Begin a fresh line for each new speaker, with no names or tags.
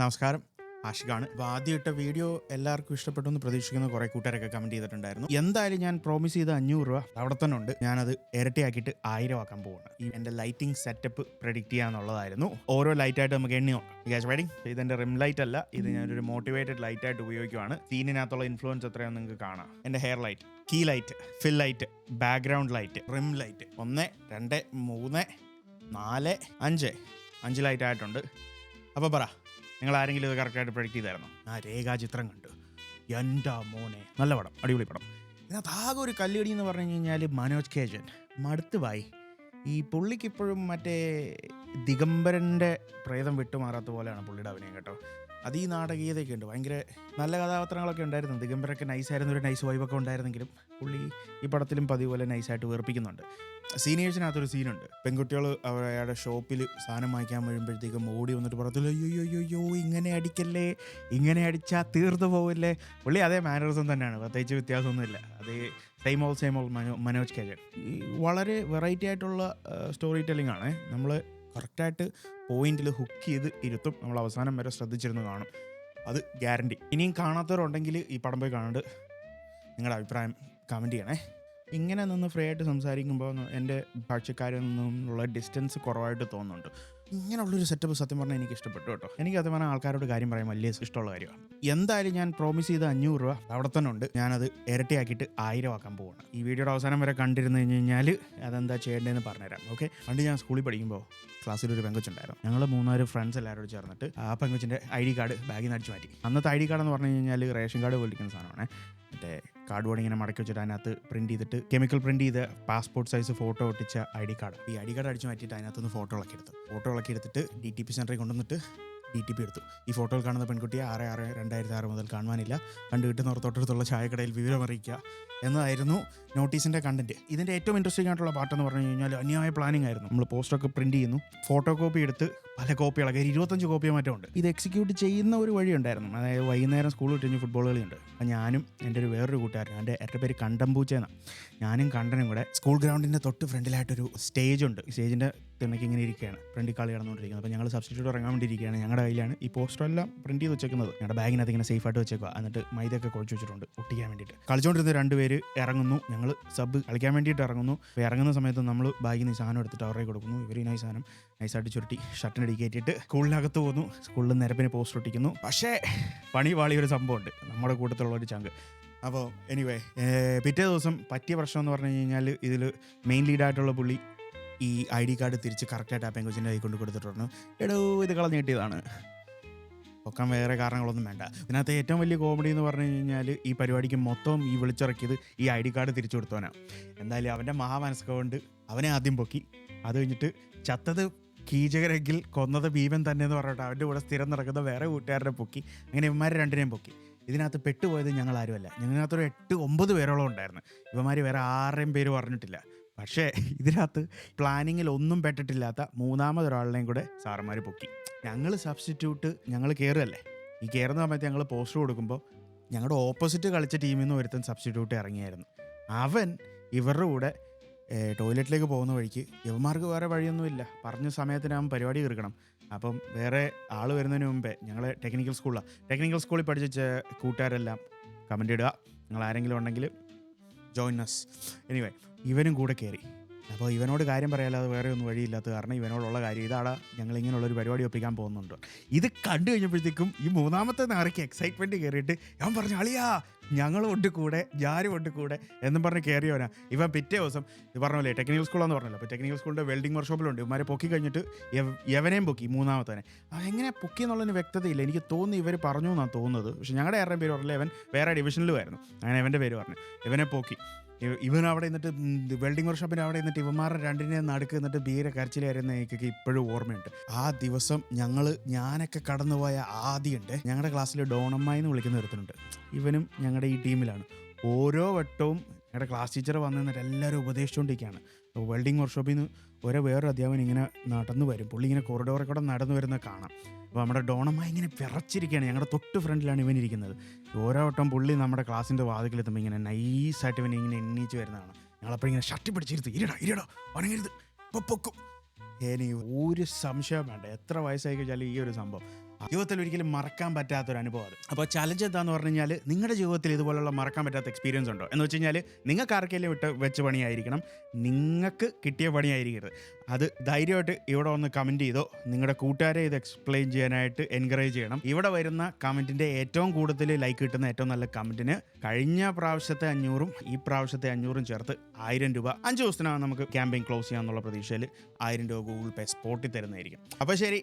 നമസ്കാരം, ആഷിഖാണ്. അപ്പോൾ ആദ്യമായിട്ട വീഡിയോ എല്ലാവർക്കും ഇഷ്ടപ്പെട്ടു എന്ന് പ്രതീക്ഷിക്കുന്ന കുറേ കൂട്ടുകാരൊക്കെ കമൻറ്റ് ചെയ്തിട്ടുണ്ടായിരുന്നു. എന്തായാലും ഞാൻ പ്രോമിസ് ചെയ്ത 500 രൂപ അവിടെ തന്നെ ഉണ്ട്. ഞാനത് ഇരട്ടിയാക്കിയിട്ട് 1000 ആക്കാൻ പോവാണ്. ഈ എൻ്റെ ലൈറ്റിംഗ് സെറ്റപ്പ് പ്രെഡിക്റ്റ് ചെയ്യാന്നുള്ളതായിരുന്നു. ഓരോ ലൈറ്റായിട്ട് നമുക്ക് എണ്ണി നോക്കാം. ഗ്യാസ് വെഡിങ് ഇതെൻ്റെ റിം ലൈറ്റ് അല്ല, ഇത് ഞാനൊരു മോട്ടിവേറ്റഡ് ലൈറ്റായിട്ട് ഉപയോഗിക്കുവാണ്. സീനിനകത്തുള്ള ഇൻഫ്ലുവൻസ് എത്രയാണെന്ന് നിങ്ങൾക്ക് കാണാം. എൻ്റെ ഹെയർ ലൈറ്റ്, കീ ലൈറ്റ്, ഫിൽ ലൈറ്റ്, ബാക്ക്ഗ്രൗണ്ട് ലൈറ്റ്, റിം ലൈറ്റ് 1 2 3 4 5 ലൈറ്റ് ആയിട്ടുണ്ട്. അപ്പോൾ പറ, നിങ്ങൾ ആരെങ്കിലും ഇത് കറക്റ്റായിട്ട് പ്രൊഡിക്റ്റ് ചെയ്തായിരുന്നു? ആ രേഖാചിത്രം കണ്ടു, എൻ്റെ മോനെ നല്ല പടം, അടിപൊളി പടം. ഇതിനകത്ത് ആകെ ഒരു കല്ലുകടി എന്ന് പറഞ്ഞു കഴിഞ്ഞാൽ മനോജ് കേജൻ മടുത്ത് പോയി. ഈ പുള്ളിക്ക് ഇപ്പോഴും മറ്റേ ദിഗംബരൻ്റെ പ്രേതം വിട്ടുമാറാത്ത പോലെയാണ് പുള്ളിയുടെ അഭിനയം കേട്ടോ. അത് ഈ നാടകീയതയൊക്കെ ഉണ്ട്, ഭയങ്കര നല്ല കഥാപാത്രങ്ങളൊക്കെ ഉണ്ടായിരുന്നു. ദിഗംബരൊക്കെ നൈസായിരുന്നു, ഒരു നൈസ് വൈബൊക്കെ ഉണ്ടായിരുന്നെങ്കിലും പുള്ളി ഈ പടത്തിലും പതിവ് പോലെ നൈസായിട്ട് വേർപ്പിക്കുന്നുണ്ട്. സീനിയേഴ്സിനകത്തൊരു സീനുണ്ട്, പെൺകുട്ടികൾ അയാളുടെ ഷോപ്പിൽ സാധനം വാങ്ങിക്കാൻ വരുമ്പോഴത്തേക്കും ഓടി വന്നിട്ട് പറയത്തില്ല, അയ്യോ ഇങ്ങനെ അടിക്കല്ലേ, ഇങ്ങനെ അടിച്ചാൽ തീർന്നു പോവില്ലേ. പുള്ളി അതേ മാനറിസം തന്നെയാണ്, പ്രത്യേകിച്ച് വ്യത്യാസമൊന്നുമില്ല. അതേ സെയിം ഓൾ മനോജ് കേജൻ. വളരെ വെറൈറ്റി ആയിട്ടുള്ള സ്റ്റോറി ടെല്ലിംഗ് ആണ്. നമ്മൾ കറക്റ്റായിട്ട് പോയിന്റിൽ ഹുക്ക് ചെയ്ത് ഇരുത്തും. നമ്മൾ അവസാനം വരെ ശ്രദ്ധിച്ചിരുന്ന് കാണും, അത് ഗ്യാരണ്ടി. ഇനിയും കാണാത്തവരുണ്ടെങ്കിൽ ഈ പടം പോയി കാണാണ്ട് നിങ്ങളുടെ അഭിപ്രായം കമൻറ്റ് ചെയ്യണേ. ഇങ്ങനെ നിന്ന് ഫ്രീ ആയിട്ട് സംസാരിക്കുമ്പോൾ എൻ്റെ കാഴ്ചക്കാരിൽ നിന്നുള്ള ഡിസ്റ്റൻസ് കുറവായിട്ട് തോന്നുന്നുണ്ട്. ഇങ്ങനെയുള്ളൊരു സെറ്റപ്പ് സത്യം പറഞ്ഞാൽ എനിക്ക് ഇഷ്ടപ്പെട്ടു കേട്ടോ. എനിക്ക് അത് പറഞ്ഞാൽ ആൾക്കാരോട് കാര്യം പറയാൻ വലിയ ഇഷ്ടമുള്ള കാര്യമാണ്. എന്തായാലും ഞാൻ പ്രോമിസ് ചെയ്ത 500 രൂപ അവിടെ തന്നെ ഉണ്ട്. ഞാനത് ഇരട്ടിയാക്കിയിട്ട് 1000 ആക്കാൻ പോവാണ്. ഈ വീഡിയോയുടെ അവസാനം വരെ കണ്ടിരുന്നു കഴിഞ്ഞാൽ അതെന്താ ചെയ്യേണ്ടതെന്ന് പറഞ്ഞുതരാം. ഓക്കെ, പണ്ട് ഞാൻ സ്കൂളിൽ പഠിക്കുമ്പോൾ ക്ലാസ്സിലൊരു പെങ്കൊച്ചുണ്ടായിരുന്നു. ഞങ്ങൾ 3-4 ഫ്രണ്ട്സ് എല്ലാവരോട് ചേർന്നിട്ട് ആ പെങ്കൊച്ചിൻ്റെ ID കാർഡ് ബാഗിൽ നിന്ന് അടിച്ച് മാറ്റി. അന്നത്തെ ID കാർഡ് എന്ന് പറഞ്ഞു കഴിഞ്ഞാൽ റേഷൻ കാർഡ് പോലിരിക്കുന്ന സാധനമാണ്. മറ്റേ കാർഡ് ബോർഡ് ഇങ്ങനെ മടക്കി വെച്ചിട്ട് അതിനകത്ത് പ്രിൻറ്റ് ചെയ്തിട്ട് കെമിക്കൽ പ്രിൻറ്റ് ചെയ്ത് പാസ്പോർട്ട് സൈസ് ഫോട്ടോ ഒട്ടിച്ച ID കാർഡ്. ഈ ID കാർഡ് അടിച്ച് മാറ്റിയിട്ട് അതിനകത്തുനിന്ന് ഫോട്ടോകളൊക്കെ എടുത്തിട്ട് DTP സെൻറ്ററിൽ കൊണ്ടുവന്നിട്ട് DTP എടുത്തു. ഈ ഫോട്ടോയിൽ കാണുന്ന പെൺകുട്ടിയെ 6/6/2006 മുതൽ കാണുവാനില്ല, കണ്ടു കിട്ടുന്നവർ തൊട്ടടുത്തുള്ള ചായക്കടയിൽ വിവരം അറിയിക്കുക എന്നതായിരുന്നു നോട്ടീസിൻ്റെ കണ്ടന്റ്. ഇതിൻ്റെ ഏറ്റവും ഇൻട്രസ്റ്റിംഗ് ആയിട്ടുള്ള പാട്ടെന്ന് പറഞ്ഞു കഴിഞ്ഞാൽ അന്യായ പ്ലാനിങ് ആയിരുന്നു. നമ്മൾ പോസ്റ്ററൊക്കെ പ്രിൻറ്റ് ചെയ്യുന്നു, ഫോട്ടോ കോപ്പി എടുത്ത് പല കോപ്പികളൊക്കെ 25 കോപ്പിയോ മറ്റോ ഉണ്ട്. ഇത് എക്സിക്യൂട്ട് ചെയ്യുന്ന ഒരു വഴി ഉണ്ടായിരുന്നു. അതായത് വൈകുന്നേരം സ്കൂൾ വിട്ട് ഫുട്ബോൾ കളിയുണ്ട്. അപ്പം ഞാനും എൻ്റെ വേറൊരു കൂട്ടുകാരൻ, എൻ്റെ പേര് കണ്ടംപൂച്ചെന്നാണ്, ഞാനും കണ്ടനും കൂടെ സ്കൂൾ ഗ്രൗണ്ടിൻ്റെ തൊട്ട് ഫ്രണ്ടിലായിട്ടൊരു സ്റ്റേജ് ഉണ്ട്. സ്റ്റേജിൻ്റെ തിണക്ക് ഇങ്ങനെ ഇരിക്കുകയാണ്, ഫ്രണ്ടിൽ കളി നടന്നുകൊണ്ടിരിക്കുന്നത്. അപ്പോൾ ഞങ്ങൾ സബ്സ്റ്റിറ്റ്യൂട്ട് ഇറങ്ങാൻ വേണ്ടിയിരിക്കുകയാണ്. ഞങ്ങളുടെ കയ്യിലാണ് ഈ പോസ്റ്ററെല്ലാം പ്രിൻറ്റ് ചെയ്ത് വെച്ചേക്കുന്നത്. ഞങ്ങളുടെ ബാഗിനകത്ത് ഇങ്ങനെ സേഫായിട്ട് വെച്ചേക്കുക. എന്നിട്ട് മൈദയൊക്കെ കുഴച്ച് വെച്ചിട്ടുണ്ട് ഒട്ടിക്കാൻ വേണ്ടിയിട്ട്. കളിച്ചുകൊണ്ടിരുന്ന 2 പേര് ഇറങ്ങുന്നു, ഞങ്ങൾ സബ് കളിക്കാൻ വേണ്ടിയിട്ട് ഇറങ്ങുന്നു. അപ്പോൾ ഇറങ്ങുന്ന സമയത്ത് നമ്മൾ ബാഗിൽ നിന്ന് സാധനം എടുത്തിട്ട് അവരുടെ കൊടുക്കുന്നു. ഇവർ ഈ സാധനം നൈസായിട്ട് ചുരുട്ടി ഷർട്ടിനടി കയറ്റിയിട്ട് സ്കൂളിനകത്ത് പോകുന്നു. സ്കൂളിൽ നിരപ്പിന് പോസ്റ്റർ ഒട്ടിക്കുന്നു. പക്ഷേ പണി പാളിയൊരു സംഭവമുണ്ട്, നമ്മുടെ കൂട്ടത്തിലുള്ള ഒരു ചങ്ക്. അപ്പോൾ എനിവേ, പിറ്റേ ദിവസം പറ്റിയ പ്രശ്നം എന്ന് പറഞ്ഞു കഴിഞ്ഞാൽ ഇതിൽ മെയിൻ ലീഡായിട്ടുള്ള പുള്ളി ഈ ID കാർഡ് തിരിച്ച് കറക്റ്റായിട്ട് ആ പെങ്കൊച്ചിൻ്റെ കൈ കൊണ്ട് കൊടുത്തിട്ടുണ്ട്. എടോ ഇത് കളഞ്ഞ് കിട്ടിയതാണ്, പൊക്കാൻ വേറെ കാരണങ്ങളൊന്നും വേണ്ട. ഇതിനകത്ത് ഏറ്റവും വലിയ കോമഡി എന്ന് പറഞ്ഞു കഴിഞ്ഞാൽ ഈ പരിപാടിക്ക് മൊത്തം ഈ വിളിച്ചിറക്കിയത് ഈ ID കാർഡ് തിരിച്ചു കൊടുത്തവനാണ്. എന്തായാലും അവൻ്റെ മഹാമനസ്ക കൊണ്ട് അവനെ ആദ്യം പൊക്കി. അത് കഴിഞ്ഞിട്ട് ചത്തത് കീചകരെങ്കിൽ കൊന്നത് ഭീമൻ തന്നെ എന്ന് പറഞ്ഞിട്ട് അവൻ്റെ കൂടെ സ്ഥിരം നടക്കുന്ന വേറെ കൂട്ടുകാരനെ പൊക്കി. അങ്ങനെ ഇവന്മാർ 2 പൊക്കി. ഇതിനകത്ത് പെട്ടുപോയത് ഞങ്ങൾ ആരുമല്ല. ഞങ്ങളിനകത്തൊരു 8-9 പേരോളം ഉണ്ടായിരുന്നു. ഇവന്മാർ വേറെ 6 പേര് പറഞ്ഞിട്ടില്ല. പക്ഷേ ഇതിനകത്ത് പ്ലാനിങ്ങിൽ ഒന്നും പെട്ടിട്ടില്ലാത്ത 3-മതൊരാളിനെയും കൂടെ സാറന്മാർ പൊക്കി. ഞങ്ങൾ സബ്സ്റ്റിറ്റ്യൂട്ട്, ഞങ്ങൾ കയറുകയല്ലേ. ഈ കയറുന്ന സമയത്ത് ഞങ്ങൾ പോസ്റ്റർ കൊടുക്കുമ്പോൾ ഞങ്ങളുടെ ഓപ്പോസിറ്റ് കളിച്ച ടീമിൽ നിന്ന് ഒരുത്തൻ സബ്സ്റ്റിറ്റ്യൂട്ട് ഇറങ്ങിയായിരുന്നു. അവൻ ഇവരുടെ കൂടെ ടോയ്ലറ്റിലേക്ക് പോകുന്ന വഴിക്ക്, യവന്മാർക്ക് വേറെ വഴിയൊന്നുമില്ല, പറഞ്ഞ സമയത്തിനാകും പരിപാടി തീർക്കണം. അപ്പം വേറെ ആൾ വരുന്നതിന് മുമ്പേ ഞങ്ങൾ ടെക്നിക്കൽ സ്കൂളിൽ പഠിച്ച കൂട്ടുകാരെല്ലാം കമൻ്റ് ഇടുക, നിങ്ങൾ ആരെങ്കിലും ഉണ്ടെങ്കിൽ ജോയിൻ അസ്. എനിവേ ഇവനും കൂടെ കയറി. അപ്പോൾ ഇവനോട് കാര്യം പറയാല്ലാതെ വേറെ ഒന്നും വഴിയില്ലാത്ത കാരണം ഇവനോടുള്ള കാര്യം ഇതാണ്, ഞങ്ങളിങ്ങനെയുള്ളൊരു പരിപാടി ഒപ്പിക്കാൻ പോകുന്നുണ്ട്. ഇത് കണ്ടു കഴിഞ്ഞപ്പോഴത്തേക്കും ഈ 3-മത്തെ നാറിക്ക് എക്സൈറ്റ്മെൻറ്റ് കയറിയിട്ട് ഞാൻ പറഞ്ഞു, അളിയാ ഞങ്ങളും ഉണ്ട് കൂടെ, ഞാനും ഉണ്ട് കൂടെ എന്നും പറഞ്ഞ് കയറിയവനാ. ഇവൻ പിറ്റേ ദിവസം ഇത് പറഞ്ഞല്ലേ ടെക്നിക്കൽ സ്കൂളാന്ന് പറഞ്ഞല്ലോ. അപ്പോൾ ടെക്നിക്കൽ സ്കൂളിൻ്റെ വെൽഡിംഗ് വർക്ക്ഷോപ്പിലുണ്ട്. ഇവന്മാരെ പൊക്കി കഴിഞ്ഞിട്ട് യവനെയും പൊക്കി, 3-മത്തവനെ. എങ്ങനെ പൊക്കി എന്നുള്ളതിന് വ്യക്തതയില്ല. എനിക്ക് തോന്നി ഇവർ പറഞ്ഞു എന്നാണ് തോന്നുന്നത്. പക്ഷേ ഞങ്ങളുടെ ആരുടെയും പേര് പറഞ്ഞില്ല, ഇവൻ വേറെ ഡിവിഷനിലുമായിരുന്നു. അങ്ങനെ ഇവൻ്റെ പേര് പറഞ്ഞു. ഇവനെ പൊക്കി. ഇവൻ അവിടെ നിന്നിട്ട് വെൽഡിംഗ് വർക്ക്ഷോപ്പിൻ്റെ അവിടെ നിന്നിട്ട് ഇവന്മാരുടെ 2-നെ നടുക്ക് നിന്നിട്ട് ബീരെ കരച്ചിലായിരുന്ന എനിക്കൊക്കെ ഇപ്പോഴും ഓർമ്മയുണ്ട്. ആ ദിവസം ഞാനൊക്കെ കടന്നുപോയ ആദ്യമുണ്ട്. ഞങ്ങളുടെ ക്ലാസ്സിൽ ഡോണമ്മായി എന്ന് വിളിക്കുന്ന ഒരുത്തനുണ്ട്. ഇവനും ഞങ്ങളുടെ ഈ ടീമിലാണ്. ഓരോ വട്ടവും ഞങ്ങളുടെ ക്ലാസ് ടീച്ചർ വന്നു നിന്നിട്ട് എല്ലാവരും ഉപദേശിച്ചുകൊണ്ടിരിക്കുകയാണ്. വെൽഡിംഗ് വർക്ക്ഷോപ്പിൽ നിന്ന് വേറൊരു അധ്യാപകൻ ഇങ്ങനെ നടന്നു വരും. പുള്ളി ഇങ്ങനെ കോറിഡോറിൽ കൂടെ നടന്നു വരുന്നത് കാണാം. അപ്പോൾ നമ്മുടെ ഡോണമ്മായി ഇങ്ങനെ വിറച്ചിരിക്കുകയാണ്. ഞങ്ങളുടെ തൊട്ട് ഫ്രണ്ടിലാണ് ഇവൻ ഇരിക്കുന്നത്. ഓരോ വട്ടം പുള്ളി നമ്മുടെ ക്ലാസ്സിൻ്റെ വാതിക്കലെത്തുമ്പോൾ ഇങ്ങനെ നൈസായിട്ട് ഇവൻ ഇങ്ങനെ എണ്ണീച്ച് വരുന്നതാണ്. ഞങ്ങളപ്പോൾ ഇങ്ങനെ ഷർട്ടി പിടിച്ചിരുത്ത്, ഇരടോ വണങ്ങരുത്, പൊക്കും. ഇനി ഒരു സംശയം വേണ്ട, എത്ര വയസ്സായി കഴിഞ്ഞാലും ഈ ഒരു സംഭവം ജീവിതത്തിൽ ഒരിക്കലും മറക്കാൻ പറ്റാത്തൊരു അനുഭവം അത്. അപ്പോൾ ചലഞ്ച് എന്താന്ന് പറഞ്ഞു കഴിഞ്ഞാൽ നിങ്ങളുടെ ജീവിതത്തിൽ ഇതുപോലുള്ള മറക്കാൻ പറ്റാത്ത എക്സ്പീരിയൻസ് ഉണ്ടോ എന്ന് വെച്ച് കഴിഞ്ഞാൽ നിങ്ങൾക്ക് ആർക്കെങ്കിലും വെച്ച പണിയായിരിക്കണം, നിങ്ങൾക്ക് കിട്ടിയ പണിയായിരിക്കരുത്. അത് ധൈര്യമായിട്ട് ഇവിടെ വന്ന് കമൻറ്റ് ചെയ്തോ. നിങ്ങളുടെ കൂട്ടുകാരെ ഇത് എക്സ്പ്ലെയിൻ ചെയ്യാനായിട്ട് എൻകറേജ് ചെയ്യണം. ഇവിടെ വരുന്ന കമൻറ്റിൻ്റെ ഏറ്റവും കൂടുതൽ ലൈക്ക് കിട്ടുന്ന ഏറ്റവും നല്ല കമൻറ്റിന് കഴിഞ്ഞ പ്രാവശ്യത്തെ 500-ഉം ഈ പ്രാവശ്യത്തെ 500-ഉം ചേർത്ത് 1000 രൂപ 5 ദിവസത്തിനകം നമുക്ക് ക്യാമ്പയിൻ ക്ലോസ് ചെയ്യാമെന്നുള്ള പ്രതീക്ഷയിൽ 1000 രൂപ ഗൂഗിൾ പേ സ്പോട്ടിൽ തരുന്നതായിരിക്കും. അപ്പോൾ ശരി.